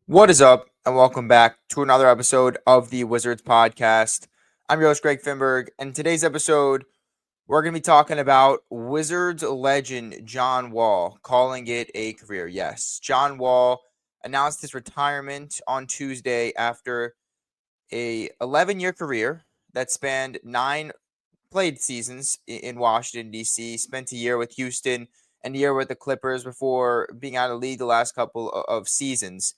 What is up, and welcome back to another episode of the Wizards podcast. I'm your host, Greg Finberg, and in today's episode, we're going to be talking about Wizards legend John Wall, calling it a career. Yes, John Wall announced his retirement on Tuesday after a 11-year career that spanned 9 played seasons in Washington, D.C., spent a year with Houston and a year with the Clippers before being out of the league the last couple of seasons.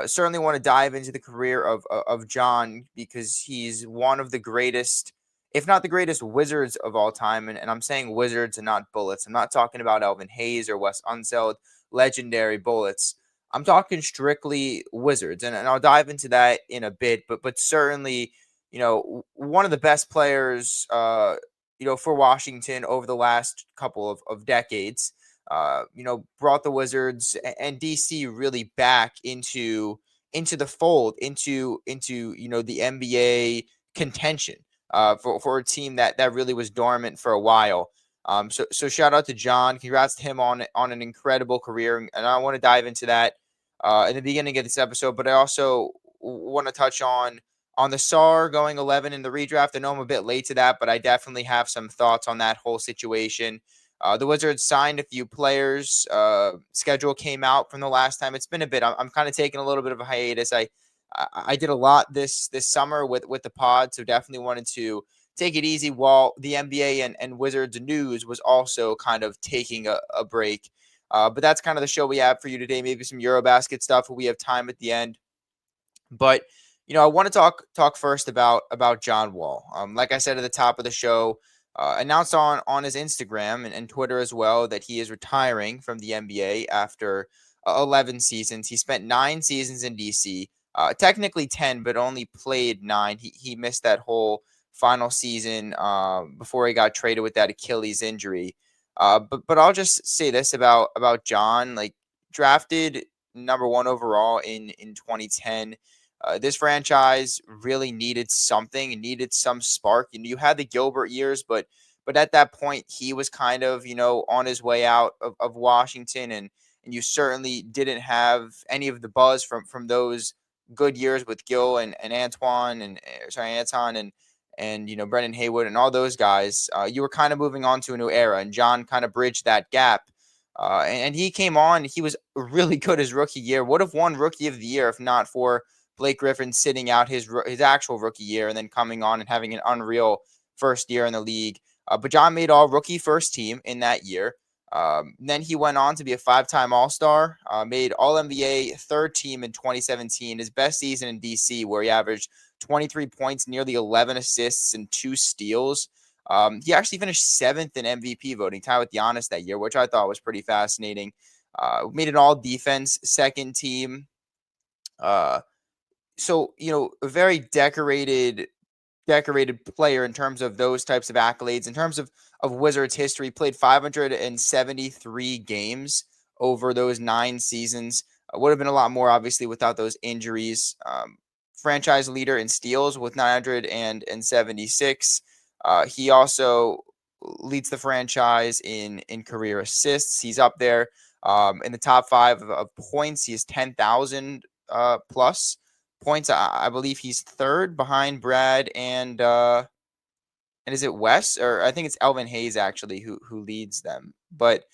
Certainly want to dive into the career of John because he's one of the greatest, if not the greatest, Wizards of all time. And I'm saying Wizards and not Bullets. I'm not talking about Elvin Hayes or Wes Unseld, legendary Bullets. I'm talking strictly Wizards, and I'll dive into that in a bit. But certainly, one of the best players, for Washington over the last couple of decades. Brought the Wizards and DC really back into the fold, into the NBA contention for a team that really was dormant for a while. So shout out to John. Congrats to him on an incredible career, and I want to dive into that in the beginning of this episode. But I also want to touch on the Sarr going 11 in the redraft. I know I'm a bit late to that, but I definitely have some thoughts on that whole situation. The Wizards signed a few players. Schedule came out from the last time. It's been a bit. I'm kind of taking a little bit of a hiatus. I did a lot this summer with the pod, so definitely wanted to take it easy while the NBA and Wizards news was also kind of taking a break. But that's kind of the show we have for you today. Maybe some Eurobasket stuff if we have time at the end. But I want to talk first about John Wall. Like I said at the top of the show, announced on his Instagram and Twitter as well that he is retiring from the NBA after 11 seasons. He spent 9 seasons in DC, technically 10, but only played 9. He missed that whole final season before he got traded with that Achilles injury. But I'll just say this about John, like drafted number 1 overall in 2010. This franchise really needed something, needed some spark. You had the Gilbert years, but at that point he was kind of on his way out of Washington, and you certainly didn't have any of the buzz from those good years with Gil and Antoine and Anton and Brendan Haywood and all those guys. You were kind of moving on to a new era, and John kind of bridged that gap. And he came on. He was really good his rookie year. Would have won Rookie of the Year if not for Blake Griffin sitting out his actual rookie year and then coming on and having an unreal first year in the league. But John made all rookie first team in that year. Then he went on to be a 5-time All-Star, made All-NBA third team in 2017, his best season in DC, where he averaged 23 points, nearly 11 assists, and 2 steals. He actually finished 7th in MVP voting, tied with Giannis that year, which I thought was pretty fascinating. Made an all-defense second team. So a very decorated player in terms of those types of accolades. In terms of Wizards history, played 573 games over those 9 seasons. Would have been a lot more, obviously, without those injuries. Franchise leader in steals with 976. He also leads the franchise in career assists. He's up there in the top 5 of points. He has 10,000 plus points. I believe he's third behind Brad and is it Wes, or I think it's Elvin Hayes actually who leads them. But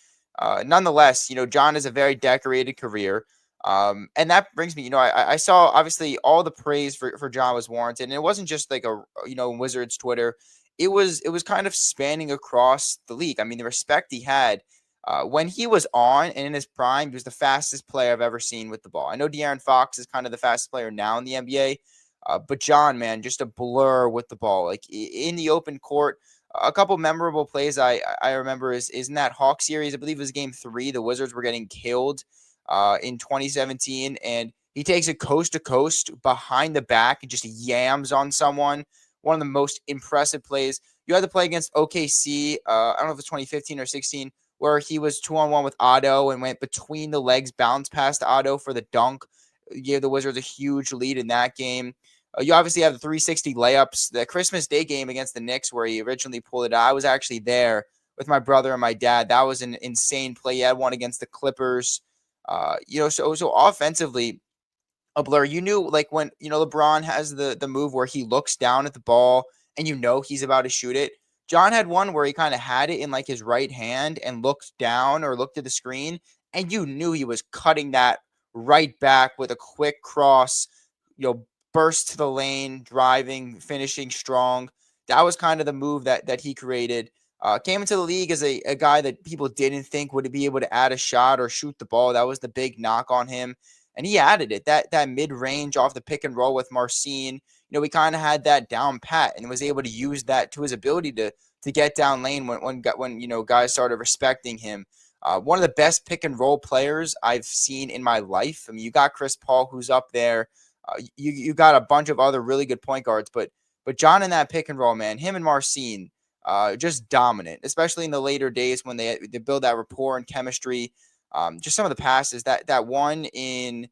nonetheless, John has a very decorated career. And that brings me, I saw obviously all the praise for John was warranted, and it wasn't just like Wizards Twitter. It was kind of spanning across the league. I mean, the respect he had when he was on and in his prime, he was the fastest player I've ever seen with the ball. I know De'Aaron Fox is kind of the fastest player now in the NBA, but John, man, just a blur with the ball. Like in the open court, a couple memorable plays I remember is in that Hawk series. I believe it was Game 3. The Wizards were getting killed in 2017, and he takes it coast to coast behind the back and just yams on someone. One of the most impressive plays. You had to play against OKC. I don't know if it's 2015 or 16, where he was 2-on-1 with Otto and went between the legs, bounced past Otto for the dunk. Gave the Wizards a huge lead in that game. You obviously have the 360 layups. The Christmas Day game against the Knicks, where he originally pulled it out. I was actually there with my brother and my dad. That was an insane play. He had one against the Clippers. So offensively, a blur. You knew, like, when, LeBron has the move where he looks down at the ball and he's about to shoot it. John had one where he kind of had it in like his right hand and looked down or looked at the screen, and you knew he was cutting that right back with a quick cross, burst to the lane, driving, finishing strong. That was kind of the move that he created. Came into the league as a guy that people didn't think would be able to add a shot or shoot the ball. That was the big knock on him, and he added it. That mid range off the pick and roll with Marcin, we kind of had that down pat and was able to use that to his ability to get down lane when guys started respecting him. One of the best pick and roll players I've seen in my life. I mean, you got Chris Paul, who's up there. You got a bunch of other really good point guards, but John in that pick and roll, man, him and Marcin, just dominant, especially in the later days when they build that rapport and chemistry. Just some of the passes that one in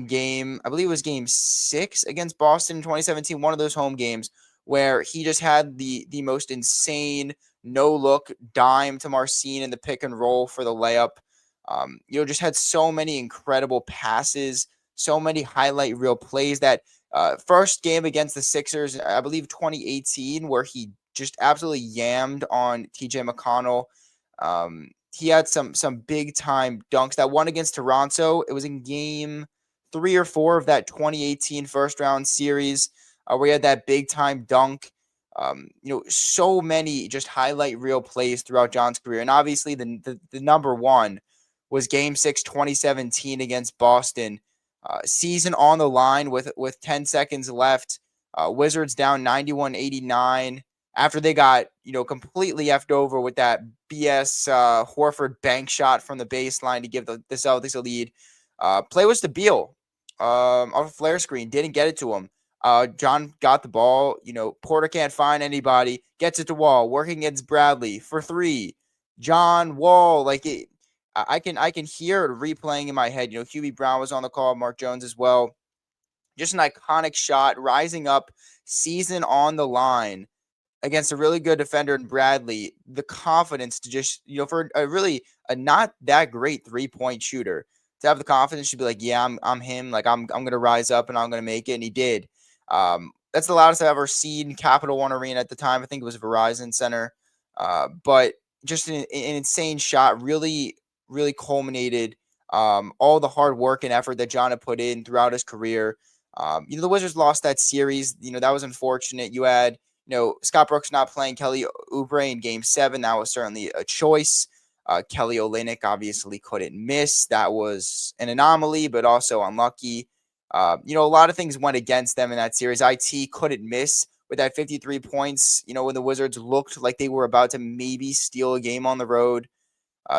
game, I believe it was game 6 against Boston in 2017, one of those home games where he just had the most insane no look dime to Marcin in the pick and roll for the layup. Just had so many incredible passes, so many highlight reel plays. That first game against the Sixers, I believe 2018, where he just absolutely yammed on TJ McConnell. He had some big time dunks. That one against Toronto, it was in game 3 or 4 of that 2018 first round series, where he had that big time dunk. So many just highlight reel plays throughout John's career. And obviously the number one was game 6, 2017 against Boston. Season on the line with 10 seconds left. Wizards down 91-89 after they got, completely effed over with that BS Horford bank shot from the baseline to give the Celtics a lead. Play was to Beal off a flare screen. Didn't get it to him. John got the ball. Porter can't find anybody. Gets it to Wall. Working against Bradley for 3. John Wall, like it. I can hear it replaying in my head. Hubie Brown was on the call, Mark Jones as well. Just an iconic shot, rising up, season on the line against a really good defender in Bradley. The confidence to just, for a not that great 3-point shooter, to have the confidence to be like, yeah, I'm him. Like I'm gonna rise up and I'm gonna make it, and he did. That's the loudest I've ever seen Capital One Arena at the time. I think it was Verizon Center, but just an insane shot. Really culminated all the hard work and effort that John had put in throughout his career. The Wizards lost that series. That was unfortunate. You had, Scott Brooks not playing Kelly Oubre in game 7. That was certainly a choice. Kelly Olynyk obviously couldn't miss. That was an anomaly, but also unlucky. A lot of things went against them in that series. IT couldn't miss with that 53 points, when the Wizards looked like they were about to maybe steal a game on the road.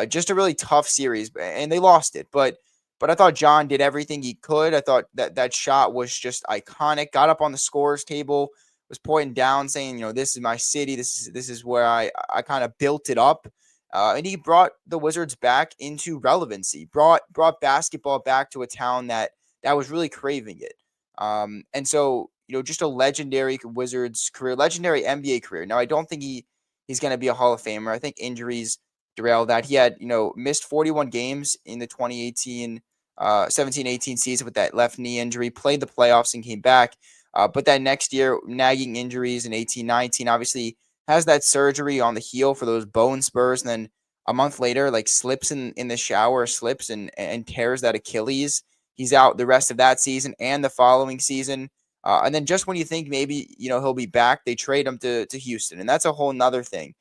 Just a really tough series, and they lost it. But I thought John did everything he could. I thought that shot was just iconic. Got up on the scores table, was pointing down, saying, this is my city. This is where I kind of built it up. And he brought the Wizards back into relevancy. Brought basketball back to a town that was really craving it. And so, just a legendary Wizards career, legendary NBA career. Now, I don't think he's going to be a Hall of Famer. I think injuries derail that. He had, missed 41 games in the 2018, 17-18 season with that left knee injury, played the playoffs and came back. But that next year, nagging injuries in 18-19, obviously has that surgery on the heel for those bone spurs. And then a month later, like slips in the shower, slips and tears that Achilles. He's out the rest of that season and the following season. And then just when you think maybe, he'll be back, they trade him to Houston. And that's a whole nother thing.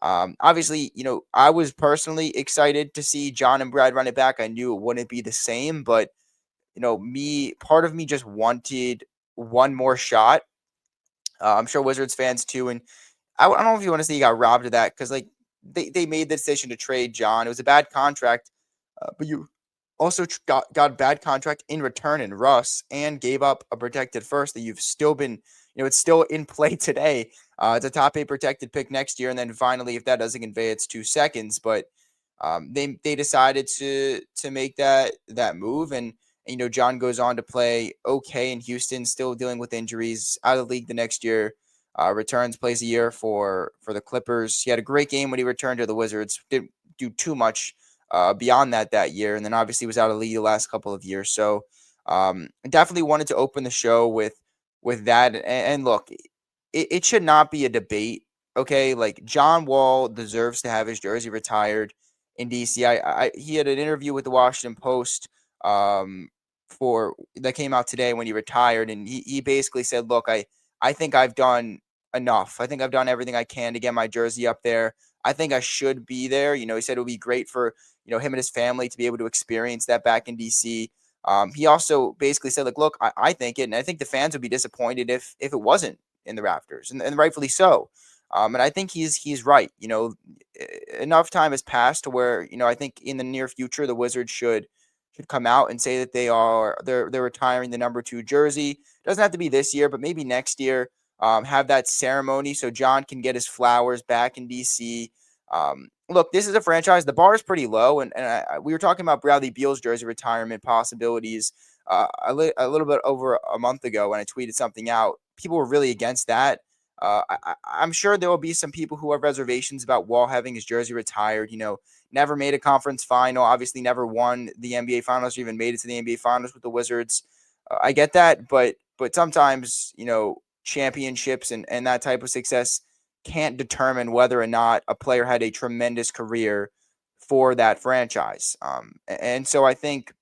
Obviously, I was personally excited to see John and Brad run it back. I knew it wouldn't be the same, but, part of me just wanted one more shot. I'm sure Wizards fans too. And I don't know if you want to say he got robbed of that, because like they made the decision to trade John. It was a bad contract, but you also got a bad contract in return in Russ, and gave up a protected first that you've still been, it's still in play today. It's a top 8 protected pick next year. And then finally, if that doesn't convey, it's 2 seconds. But they decided to make that move. And, John goes on to play okay in Houston, still dealing with injuries, out of the league the next year. Returns, plays a year for the Clippers. He had a great game when he returned to the Wizards. Didn't do too much beyond that year. And then obviously was out of the league the last couple of years. So Definitely wanted to open the show with that. And look, it should not be a debate. Okay, like John Wall deserves to have his jersey retired in DC. He had an interview with the Washington Post for that came out today when he retired, and he basically said, "Look, I think I've done enough. I think I've done everything I can to get my jersey up there. I think I should be there." He said it would be great for him and his family to be able to experience that back in DC. He also basically said, like, look, I think it, and I think the fans would be disappointed if it wasn't in the rafters, and rightfully so. And I think he's right. Enough time has passed to where I think in the near future the Wizards should come out and say that they're retiring the number 2 jersey. Doesn't have to be this year, but maybe next year. Have that ceremony so John can get his flowers back in DC. Look, this is a franchise. The bar is pretty low, and we were talking about Bradley Beal's jersey retirement possibilities a little bit over a month ago when I tweeted something out. People were really against that. I'm sure there will be some people who have reservations about Wall having his jersey retired. Never made a conference final, obviously never won the NBA Finals or even made it to the NBA Finals with the Wizards. I get that, but sometimes championships and that type of success can't determine whether or not a player had a tremendous career for that franchise. And so I think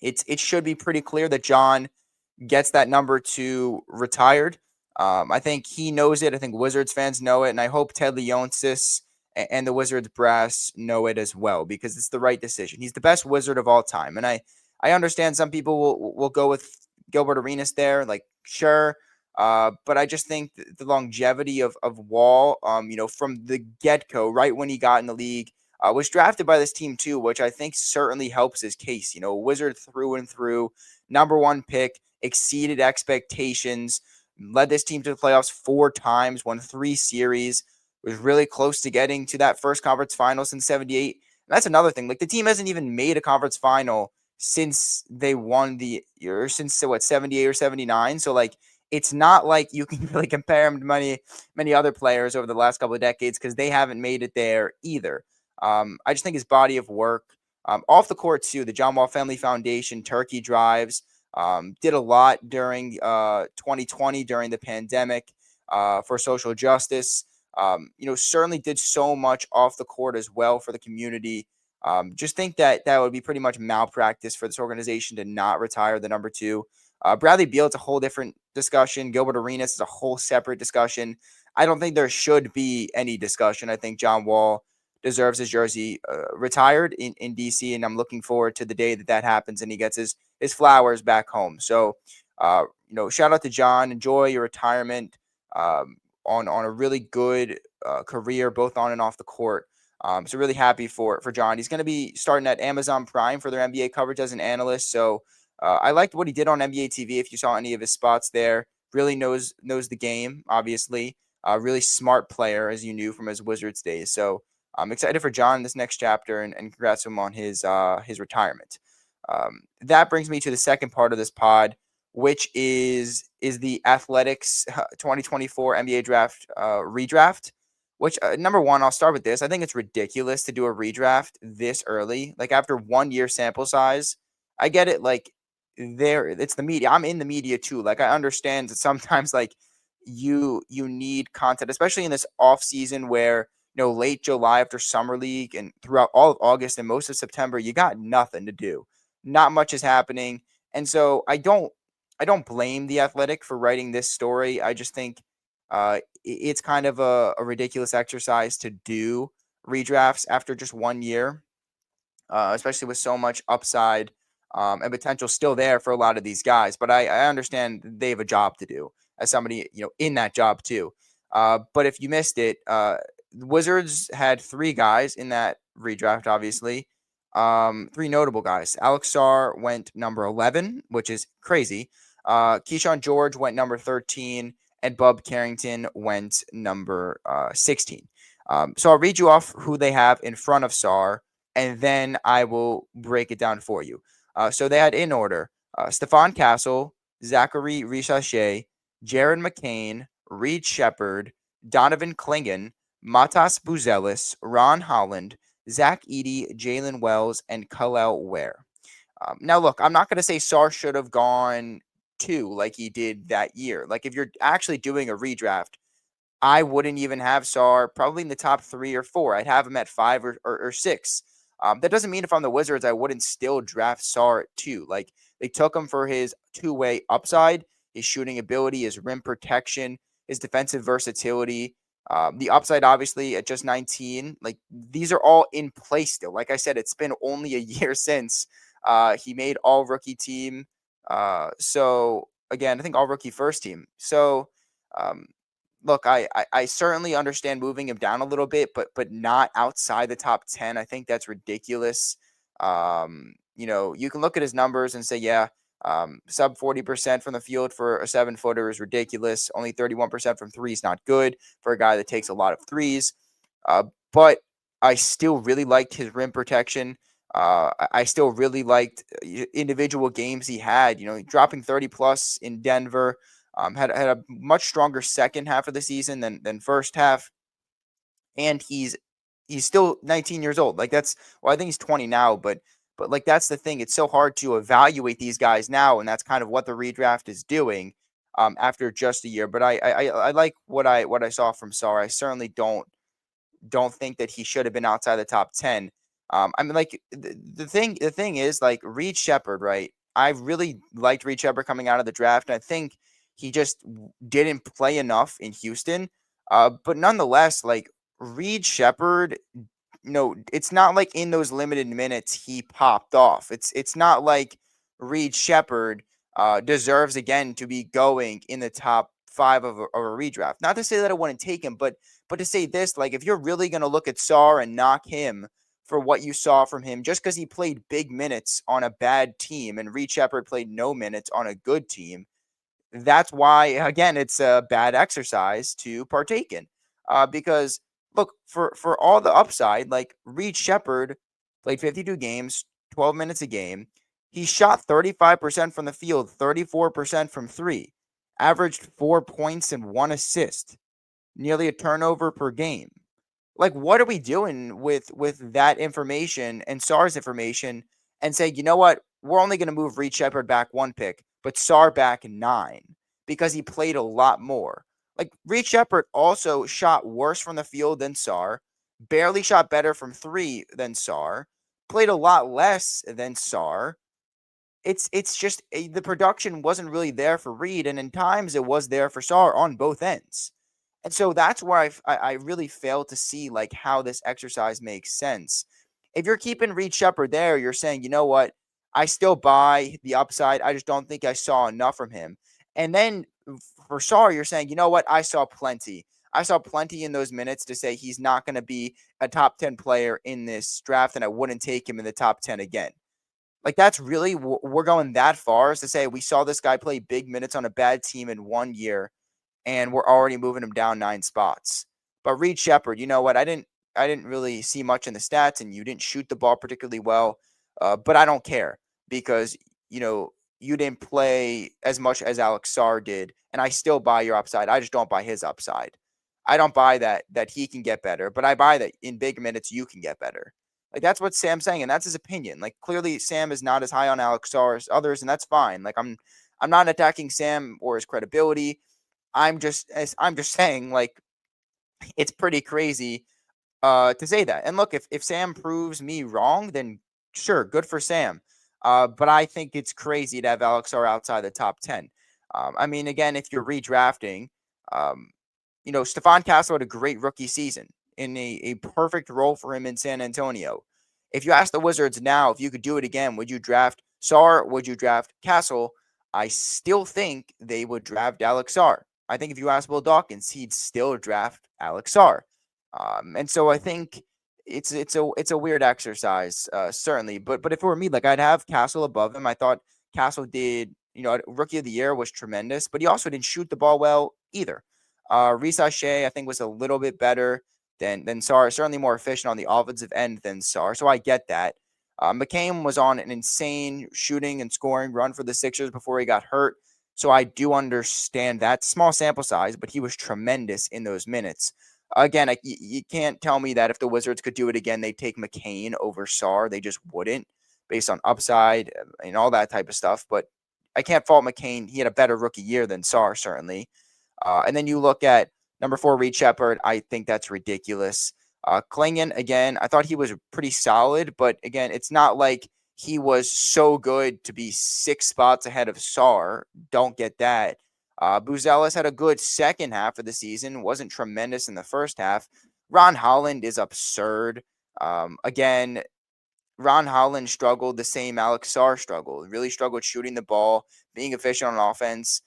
it should be pretty clear that John gets that number 2 retired. I think he knows it. I think Wizards fans know it, and I hope Ted Leonsis and the Wizards brass know it as well because it's the right decision. He's the best Wizard of all time, and I understand some people will go with Gilbert Arenas there. Like, sure. But I just think the longevity of Wall, from the get-go, right when he got in the league, was drafted by this team too, which I think certainly helps his case. Wizard through and through, number 1 pick, exceeded expectations, led this team to the playoffs 4 times, won 3 series, was really close to getting to that first conference final since 78. And that's another thing. Like, the team hasn't even made a conference final since they won since 78 or 79. So, like, it's not like you can really compare him to many other players over the last couple of decades because they haven't made it there either. I just think his body of work, off the court too, the John Wall Family Foundation, Turkey Drives, did a lot during 2020 during the pandemic for social justice. Certainly did so much off the court as well for the community. Just think that would be pretty much malpractice for this organization to not retire the number 2. Bradley Beal, it's a whole different discussion. Gilbert Arenas is a whole separate discussion. I don't think there should be any discussion. I think John Wall deserves his jersey retired in DC, and I'm looking forward to the day that happens and he gets his flowers back home. So, shout out to John. Enjoy your retirement on a really good career, both on and off the court. So really happy for John. He's going to be starting at Amazon Prime for their NBA coverage as an analyst. So I liked what he did on NBA TV. If you saw any of his spots there, really knows the game, obviously. Really smart player, as you knew from his Wizards days. So I'm excited for John in this next chapter, and congrats to him on his retirement. That brings me to the second part of this pod, which is the Athletics 2024 NBA draft redraft. Which, number one, I'll start with this. I think it's ridiculous to do a redraft this early. Like, after 1 year sample size, I get it. Like, it's the media. I'm in the media too. Like, I understand that sometimes, like, you need content, especially in this off season where, late July after summer league and throughout all of August and most of September, you got nothing to do. Not much is happening. And so I don't blame the Athletic for writing this story. I just think it's kind of a ridiculous exercise to do redrafts after just 1 year, especially with so much upside and potential still there for a lot of these guys. But I understand they have a job to do as somebody, in that job too. But if you missed it, the Wizards had 3 guys in that redraft, obviously. 3 notable guys. Alex Sarr went number 11, which is crazy. Keyshawn George went number 13, and Bub Carrington went number 16. So I'll read you off who they have in front of Sarr, and then I will break it down for you. So they had in order Stephon Castle, Zachary Richache, Jaron McCain, Reed Shepard, Donovan Clingan, Matas Buzelis, Ron Holland, Zach Edey, Jalen Wells, and Khalil Ware. Now, look, I'm not going to say Sarr should have gone 2 like he did that year. Like, if you're actually doing a redraft, I wouldn't even have Sarr probably in the top 3 or 4. I'd have him at 5 or 6. That doesn't mean if I'm the Wizards, I wouldn't still draft Sarr at 2. Like, they took him for his two-way upside, his shooting ability, his rim protection, his defensive versatility. The upside, obviously, at just 19. Like, these are all in place still. Like I said, it's been only a year since he made all-rookie team. So, again, I think all-rookie first team. So, um, look, I certainly understand moving him down a little bit, but not outside the top 10. I think that's ridiculous. You can look at his numbers and say, yeah, sub 40% from the field for a 7-footer is ridiculous. Only 31% from three is not good for a guy that takes a lot of threes. But I still really liked his rim protection. I still really liked individual games he had. Dropping 30 plus in Denver. Had a much stronger second half of the season than first half, and he's still 19 years old. Like I think he's 20 now, but like that's the thing. It's so hard to evaluate these guys now, and that's kind of what the redraft is doing after just a year. But I like what I saw from Sarr. I certainly don't think that he should have been outside the top 10. I mean, like the thing is like Reed Shepherd, right? I really liked Reed Shepherd coming out of the draft, and I think he just didn't play enough in Houston. But nonetheless, like Reed Shepherd, it's not like in those limited minutes he popped off. It's not like Reed Shepherd deserves again to be going in the top 5 of a redraft. Not to say that I wouldn't take him, but to say this, like if you're really going to look at Sarr and knock him for what you saw from him, just because he played big minutes on a bad team and Reed Shepherd played no minutes on a good team, that's why, again, it's a bad exercise to partake in. Because look, for all the upside, like Reed Shepherd played 52 games, 12 minutes a game. He shot 35% from the field, 34% from three, averaged 4 points and 1 assist, nearly a turnover per game. Like, what are we doing with that information and Sarr's information and say, you know what? We're only going to move Reed Shepherd back 1 pick, but Sarr back 9 because he played a lot more. Like, Reed Shepherd also shot worse from the field than Sarr, barely shot better from three than Sarr, played a lot less than Sarr. It's just the production wasn't really there for Reed, and in times it was there for Sarr on both ends. And so that's where I really fail to see like how this exercise makes sense. If you're keeping Reed Shepherd there, you're saying, you know what, I still buy the upside. I just don't think I saw enough from him. And then for Sarr, you're saying, you know what, I saw plenty. I saw plenty in those minutes to say he's not going to be a top 10 player in this draft, and I wouldn't take him in the top 10 again. Like that's really we're going that far as to say we saw this guy play big minutes on a bad team in 1 year and we're already moving him down 9 spots. But Reed Shepherd, you know what? I didn't really see much in the stats, and you didn't shoot the ball particularly well. But I don't care because you didn't play as much as Alex Sarr did, and I still buy your upside. I just don't buy his upside. I don't buy that he can get better, but I buy that in big minutes you can get better. Like that's what Sam's saying, and that's his opinion. Like clearly Sam is not as high on Alex Sarr as others, and that's fine. Like I'm not attacking Sam or his credibility. I'm just saying like it's pretty crazy to say that. And look, if Sam proves me wrong, then sure, good for Sam. But I think it's crazy to have Alex Sarr outside the top 10. I mean, again, if you're redrafting, um, Stephon Castle had a great rookie season in a perfect role for him in San Antonio. If you ask the Wizards now if you could do it again, would you draft Sarr? Would you draft Castle? I still think they would draft Alex Sarr. I think if you ask Will Dawkins, he'd still draft Alex Sarr. And so I think it's a weird exercise, certainly. But if it were me, like I'd have Castle above him. I thought Castle did, rookie of the year was tremendous, but he also didn't shoot the ball well either. Reese Shea, I think, was a little bit better than Sarr, certainly more efficient on the offensive end than Sarr. So I get that. McCain was on an insane shooting and scoring run for the Sixers before he got hurt. So I do understand that. Small sample size, but he was tremendous in those minutes. Again, you can't tell me that if the Wizards could do it again, they'd take McCain over Sarr. They just wouldn't based on upside and all that type of stuff. But I can't fault McCain. He had a better rookie year than Sarr, certainly. And then you look at number 4, Reed Shepard. I think that's ridiculous. Klingon, again, I thought he was pretty solid, but again, it's not like he was so good to be 6 spots ahead of Sarr. Don't get that. Buzelis had a good second half of the season, wasn't tremendous in the first half. Ron Holland is absurd. Again, Ron Holland struggled the same Alex Sarr struggled. Really struggled shooting the ball, being efficient on offense.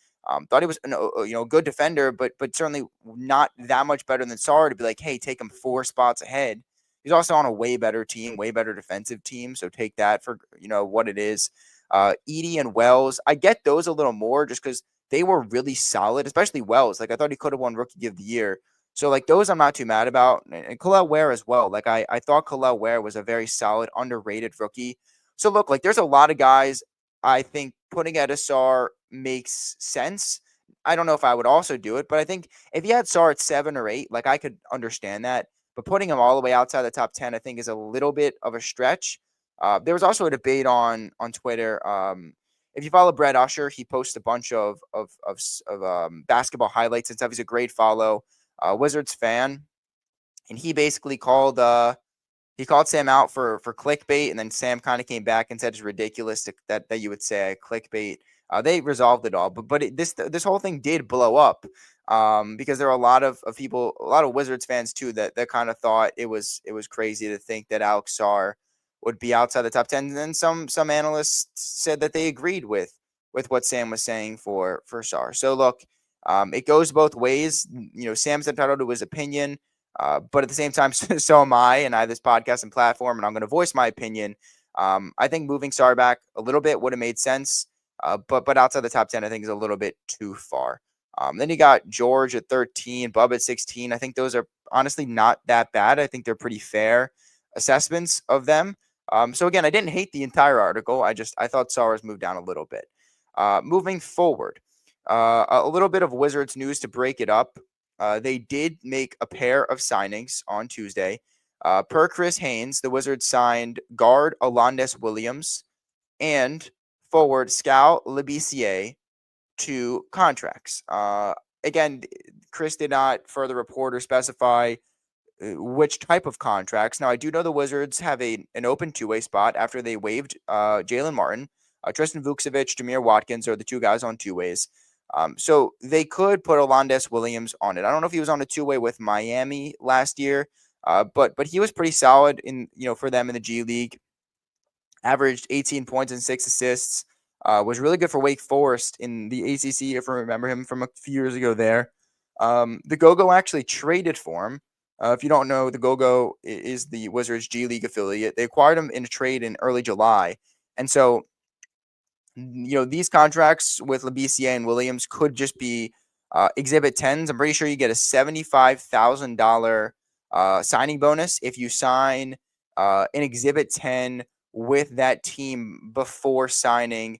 Thought he was a good defender, but certainly not that much better than Sarr to be like, hey, take him 4 spots ahead. He's also on a way better team, way better defensive team. So take that for what it is. Edey and Wells, I get those a little more just because they were really solid, especially Wells. Like I thought he could have won Rookie of the Year. So, like, those I'm not too mad about. And Khalil Ware as well. Like, I thought Khalil Ware was a very solid, underrated rookie. So, look, like, there's a lot of guys I think putting at a Sarr makes sense. I don't know if I would also do it, but I think if you had Sarr at 7 or 8, like, I could understand that. But putting him all the way outside the top 10, I think, is a little bit of a stretch. There was also a debate on Twitter. If you follow Brett Usher, he posts a bunch of basketball highlights and stuff. He's a great follow. Wizards fan, and he basically called Sam out for clickbait, and then Sam kind of came back and said it's ridiculous that you would say clickbait. They resolved it all, but this whole thing did blow up because there are a lot of people, a lot of Wizards fans too, that kind of thought it was crazy to think that Alex Sarr would be outside the top 10. And then some analysts said that they agreed with what Sam was saying for Sarr. So look, it goes both ways. Sam's entitled to his opinion, but at the same time, so am I, and I have this podcast and platform, and I'm going to voice my opinion. I think moving Sarr back a little bit would have made sense, but outside the top 10, I think is a little bit too far. Then you got George at 13, Bub at 16. I think those are honestly not that bad. I think they're pretty fair assessments of them. So again, I didn't hate the entire article. I thought Sarr's moved down a little bit. Moving forward. A little bit of Wizards news to break it up. They did make a pair of signings on Tuesday. Per Chris Haynes, the Wizards signed guard Alondes Williams and forward Skal Labissiere to contracts. Again, Chris did not further report or specify which type of contracts. Now, I do know the Wizards have an open two-way spot after they waived Jalen Martin. Tristan Vukcevic, Jameer Watkins are the 2 guys on two-ways. So they could put Alondes Williams on it. I don't know if he was on a 2-way with Miami last year, but he was pretty solid for them in the G League. Averaged 18 points and 6 assists. Was really good for Wake Forest in the ACC, if I remember him from a few years ago there. The Go-Go actually traded for him. If you don't know, the Go-Go is the Wizards G League affiliate. They acquired him in a trade in early July. And so these contracts with Labissiere and Williams could just be Exhibit 10s. I'm pretty sure you get a $75,000 signing bonus if you sign an Exhibit 10 with that team before signing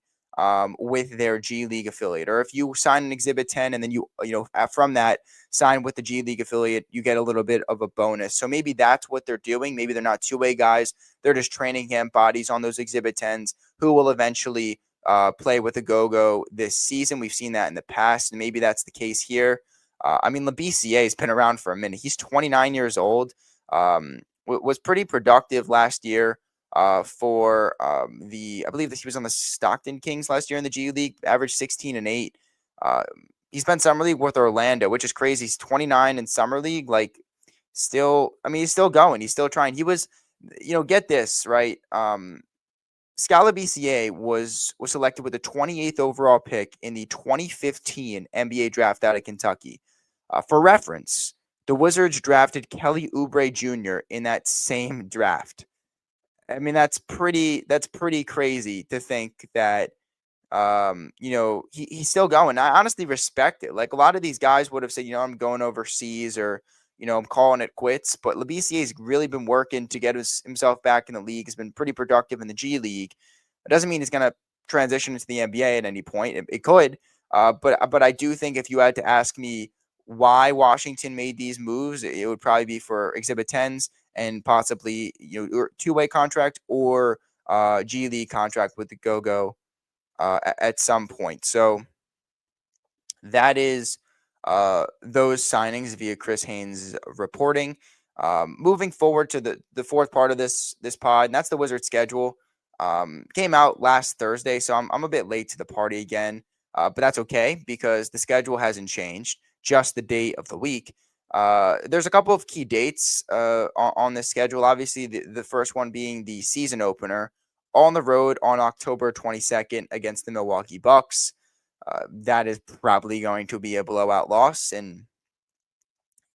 with their G League affiliate. Or if you sign an Exhibit 10 and then you from that sign with the G League affiliate, you get a little bit of a bonus. So maybe that's what they're doing. Maybe they're not 2-way guys. They're just training camp bodies on those Exhibit 10s who will eventually play with the Go-Go this season. We've seen that in the past, and maybe that's the case here. Labissiere has been around for a minute. He's 29 years old. Was pretty productive last year for I believe that he was on the Stockton Kings last year in the G League, averaged 16 and 8. He spent Summer League with Orlando, which is crazy. He's 29 in Summer League. He's still going. He's still trying. He was, get this, right? Skal Labissiere was selected with the 28th overall pick in the 2015 NBA draft out of Kentucky. For reference, the Wizards drafted Kelly Oubre Jr. in that same draft. I mean, that's pretty crazy to think that, he's still going. I honestly respect it. Like, a lot of these guys would have said, I'm going overseas, or, I'm calling it quits. But Labissiere's really been working to get himself back in the league. He's been pretty productive in the G League. It doesn't mean he's going to transition into the NBA at any point. It could. But I do think if you had to ask me why Washington made these moves, it would probably be for Exhibit 10s and possibly 2-way contract, or G League contract with the Go-Go at some point. So that is those signings via Chris Haynes reporting. Moving forward to the fourth part of this pod, and that's the Wizards schedule. Came out last Thursday, so I'm a bit late to the party again, but that's okay because the schedule hasn't changed, just the date of the week. There's a couple of key dates on this schedule. Obviously, the first one being the season opener on the road on October 22nd against the Milwaukee Bucks. That is probably going to be a blowout loss, and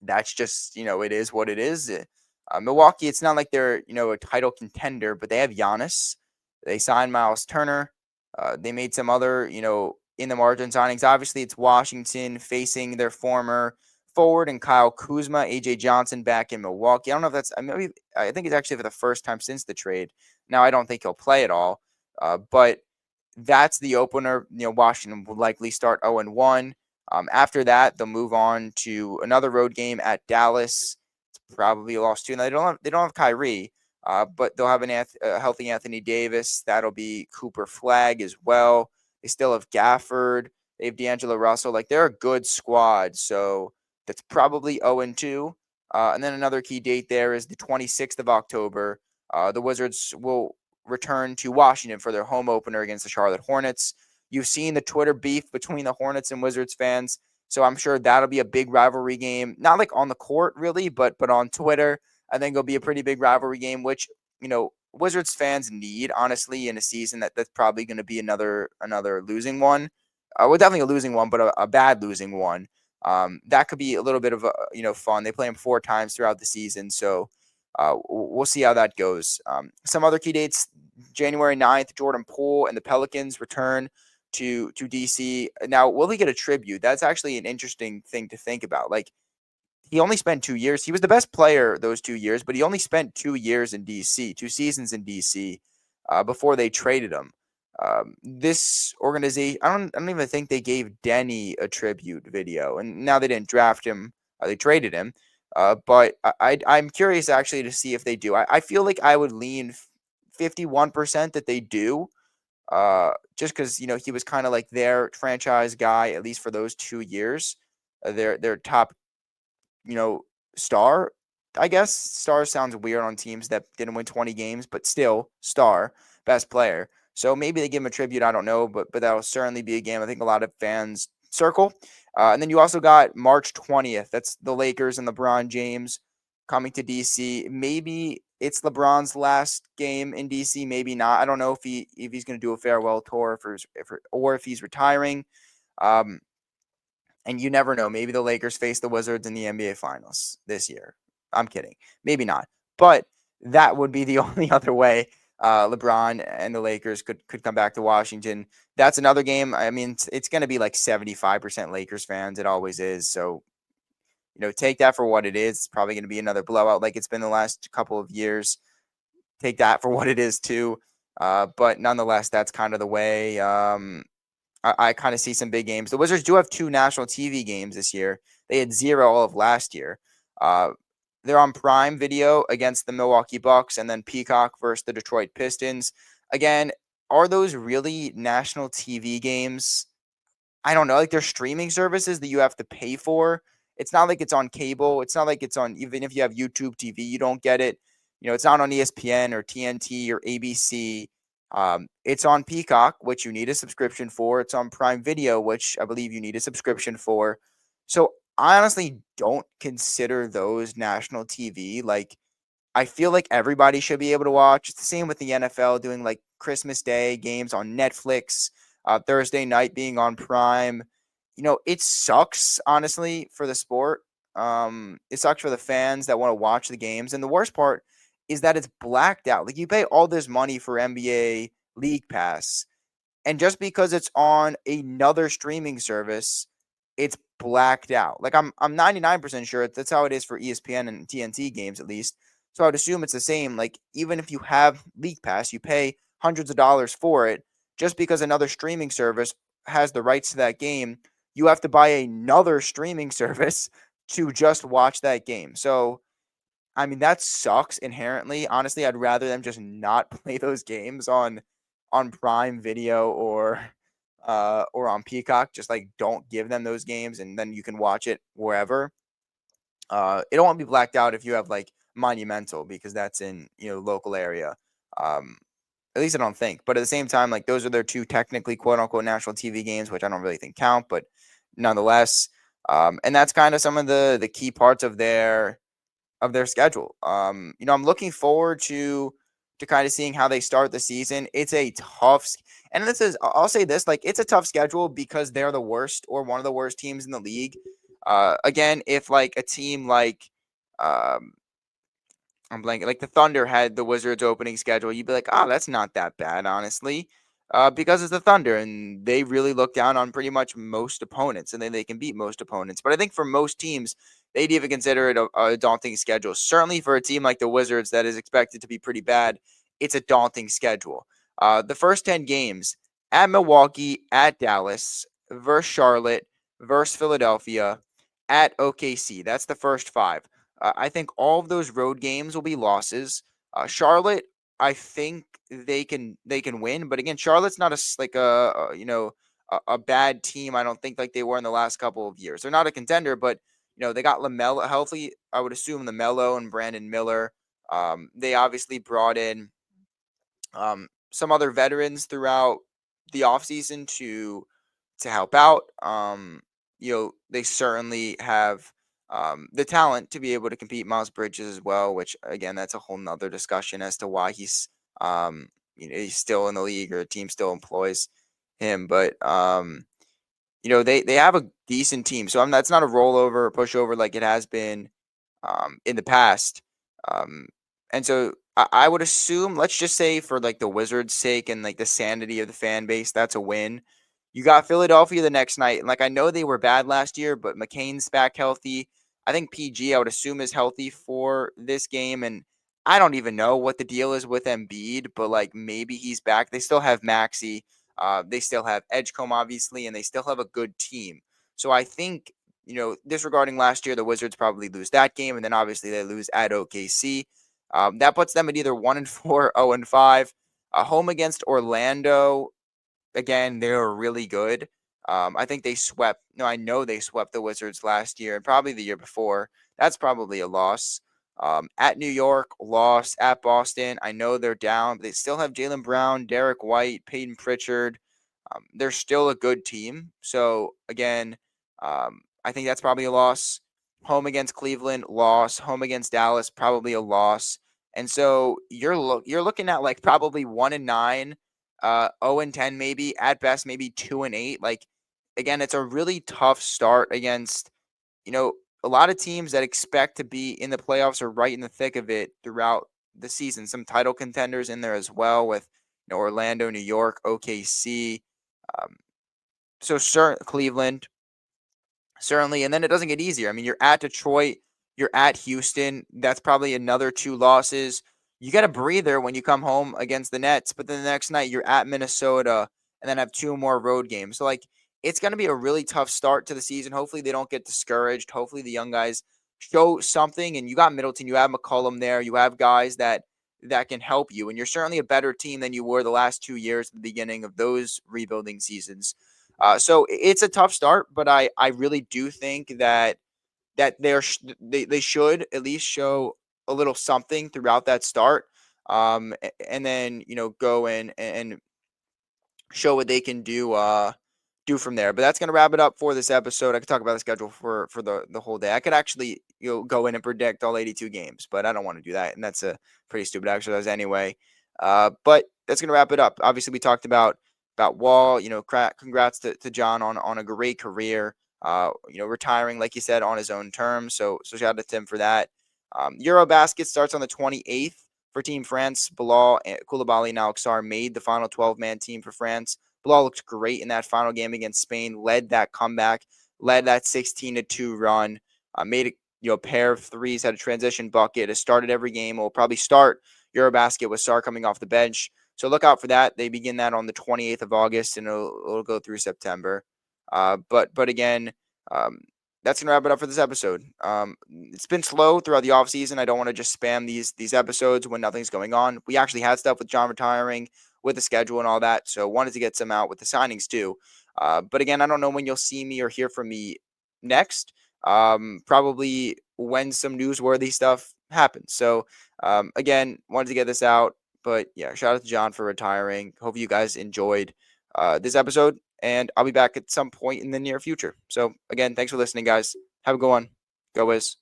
that's just, it is what it is. Milwaukee, it's not like they're, a title contender, but they have Giannis. They signed Miles Turner. They made some other, in the margin signings. Obviously, it's Washington facing their former forward and Kyle Kuzma, AJ Johnson back in Milwaukee. I don't know if that's, I think it's actually for the first time since the trade. Now, I don't think he'll play at all, but that's the opener. Washington will likely start 0-1. After that, they'll move on to another road game at Dallas. It's probably a loss too. Now, they don't have Kyrie, but they'll have a healthy Anthony Davis. That'll be Cooper Flagg as well. They still have Gafford. They have D'Angelo Russell. Like, they're a good squad. So that's probably 0-2. And then another key date there is the 26th of October. The Wizards will return to Washington for their home opener against the Charlotte Hornets. You've seen the Twitter beef between the Hornets and Wizards fans, so I'm sure that'll be a big rivalry game. Not like on the court, really, but on Twitter. I think it'll be a pretty big rivalry game, which, Wizards fans need, honestly, in a season that's probably going to be another losing one. Well, definitely a losing one, but a bad losing one. That could be a little bit of fun. They play them 4 times throughout the season, so we'll see how that goes. Some other key dates: January 9th, Jordan Poole and the Pelicans return to DC. Now, will he get a tribute? That's actually an interesting thing to think about. Like, he only spent 2 years. He was the best player those 2 years, but he only spent 2 years in DC, 2 seasons in DC before they traded him. This organization, I don't even think they gave Denny a tribute video, and now they didn't draft him. They traded him. But I'm curious actually to see if they do. I feel like I would lean 51% that they do. Just because he was kind of like their franchise guy, at least for those 2 years. Their top star. I guess star sounds weird on teams that didn't win 20 games, but still star, best player. So maybe they give him a tribute. I don't know, but that'll certainly be a game I think a lot of fans circle. And then you also got March 20th. That's the Lakers and LeBron James coming to DC. Maybe it's LeBron's last game in DC. Maybe not. I don't know if he's going to do a farewell tour or if he's retiring. And you never know. Maybe the Lakers face the Wizards in the NBA Finals this year. I'm kidding. Maybe not. But that would be the only other way LeBron and the Lakers could come back to Washington. That's another game. I mean, it's going to be like 75% Lakers fans. It always is. So, take that for what it is. It's probably going to be another blowout like it's been the last couple of years. Take that for what it is, too. But nonetheless, that's kind of the way. I kind of see some big games. The Wizards do have 2 national TV games this year. They had 0 all of last year. They're on Prime Video against the Milwaukee Bucks and then Peacock versus the Detroit Pistons. Again, are those really national TV games? I don't know. Like, they're streaming services that you have to pay for. It's not like it's on cable. It's not like it's on, even if you have YouTube TV, you don't get it. It's not on ESPN or TNT or ABC. It's on Peacock, which you need a subscription for. It's on Prime Video, which I believe you need a subscription for. So I honestly don't consider those national TV. Like, I feel like everybody should be able to watch. It's the same with the NFL doing like Christmas Day games on Netflix, Thursday night being on Prime. It sucks, honestly, for the sport. It sucks for the fans that want to watch the games. And the worst part is that it's blacked out. Like, you pay all this money for NBA League Pass, and just because it's on another streaming service, it's blacked out. Like, I'm 99% sure that's how it is for ESPN and TNT games, at least. So I would assume it's the same. Like, even if you have League Pass, you pay hundreds of dollars for it. Just because another streaming service has the rights to that game, you have to buy another streaming service to just watch that game. So I mean, that sucks inherently. Honestly, I'd rather them just not play those games on Prime Video or on Peacock. Just like don't give them those games, and then you can watch it wherever. It don't want to be blacked out if you have like Monumental because that's in local area. Um, at least I don't think. But at the same time, like those are their two technically quote unquote national TV games, which I don't really think count, but nonetheless. And that's kind of some of the key parts of their schedule. I'm looking forward to kind of seeing how they start the season. It's a and this is I'll say this, like it's a tough schedule because they're the worst or one of the worst teams in the league. Again, if like a team like um, I'm blanking. Like the Thunder had the Wizards opening schedule, you'd be like, oh, that's not that bad, honestly, because it's the Thunder and they really look down on pretty much most opponents, and then they can beat most opponents. But I think for most teams, they'd even consider it a daunting schedule. Certainly for a team like the Wizards that is expected to be pretty bad, it's a daunting schedule. The first 10 games at Milwaukee, at Dallas, versus Charlotte, versus Philadelphia, at OKC. That's the first five. I think all of those road games will be losses. Charlotte, I think they can win, but again, Charlotte's not like a bad team. I don't think like they were in the last couple of years. They're not a contender, but they got LaMelo healthy. I would assume LaMelo and Brandon Miller. They obviously brought in some other veterans throughout the offseason to help out. They certainly have the talent to be able to compete. Miles Bridges as well, which again, that's a whole nother discussion as to why he's still in the league or a team still employs him. But they have a decent team, so that's not a rollover or pushover like it has been in the past. And so I would assume, let's just say for like the Wizards' sake and like the sanity of the fan base, that's a win. You got Philadelphia the next night. And like I know they were bad last year, but McCain's back healthy. I think PG, I would assume, is healthy for this game. And I don't even know what the deal is with Embiid, but like maybe he's back. They still have Maxey. They still have Edgecombe, obviously, and they still have a good team. So I think disregarding last year, the Wizards probably lose that game, and then obviously they lose at OKC. That puts them at either 1-4, 0-5. Home against Orlando, again, they were really good. I think they swept. No, I know they swept the Wizards last year and probably the year before. That's probably a loss. At New York, loss. At Boston, I know they're down, but they still have Jaylen Brown, Derek White, Peyton Pritchard. They're still a good team. So again, I think that's probably a loss. Home against Cleveland, loss. Home against Dallas, probably a loss. And so you're looking at like probably 1-9, 0-10 maybe at best, maybe 2-8. Like again, it's a really tough start against a lot of teams that expect to be in the playoffs or right in the thick of it throughout the season. Some title contenders in there as well with Orlando, New York, OKC. So Cleveland, certainly. And then it doesn't get easier. I mean, you're at Detroit, you're at Houston. That's probably another 2 losses. You get a breather when you come home against the Nets, but then the next night you're at Minnesota and then have 2 more road games. So, like, it's going to be a really tough start to the season. Hopefully they don't get discouraged. Hopefully the young guys show something. And you got Middleton, you have McCollum there. You have guys that can help you. And you're certainly a better team than you were the last 2 years at the beginning of those rebuilding seasons. So it's a tough start, but I really do think that they should at least show a little something throughout that start, and then go in and show what they can do from there. But that's going to wrap it up for this episode. I could talk about the schedule for the whole day. I could actually go in and predict all 82 games, but I don't want to do that, and that's a pretty stupid exercise anyway. But that's going to wrap it up. Obviously, we talked about Wall. Congrats to John on a great career. Retiring, like you said, on his own terms. So shout out to him for that. Eurobasket starts on the 28th for Team France. Bilal, Koulibaly, and Alex Sarr made the final 12-man team for France. Bilal looked great in that final game against Spain, led that comeback, led that 16-2 run, made a pair of threes, had a transition bucket, has started every game. Will probably start Eurobasket with Sarr coming off the bench. So look out for that. They begin that on the 28th of August, and it'll go through September. But again, that's going to wrap it up for this episode. It's been slow throughout the offseason. I don't want to just spam these episodes when nothing's going on. We actually had stuff with John retiring, with the schedule and all that, so wanted to get some out with the signings too. But again, I don't know when you'll see me or hear from me next. Probably when some newsworthy stuff happens. So again, wanted to get this out. But yeah, shout out to John for retiring. Hope you guys enjoyed this episode, and I'll be back at some point in the near future. So again, thanks for listening, guys. Have a good one. Go Wiz.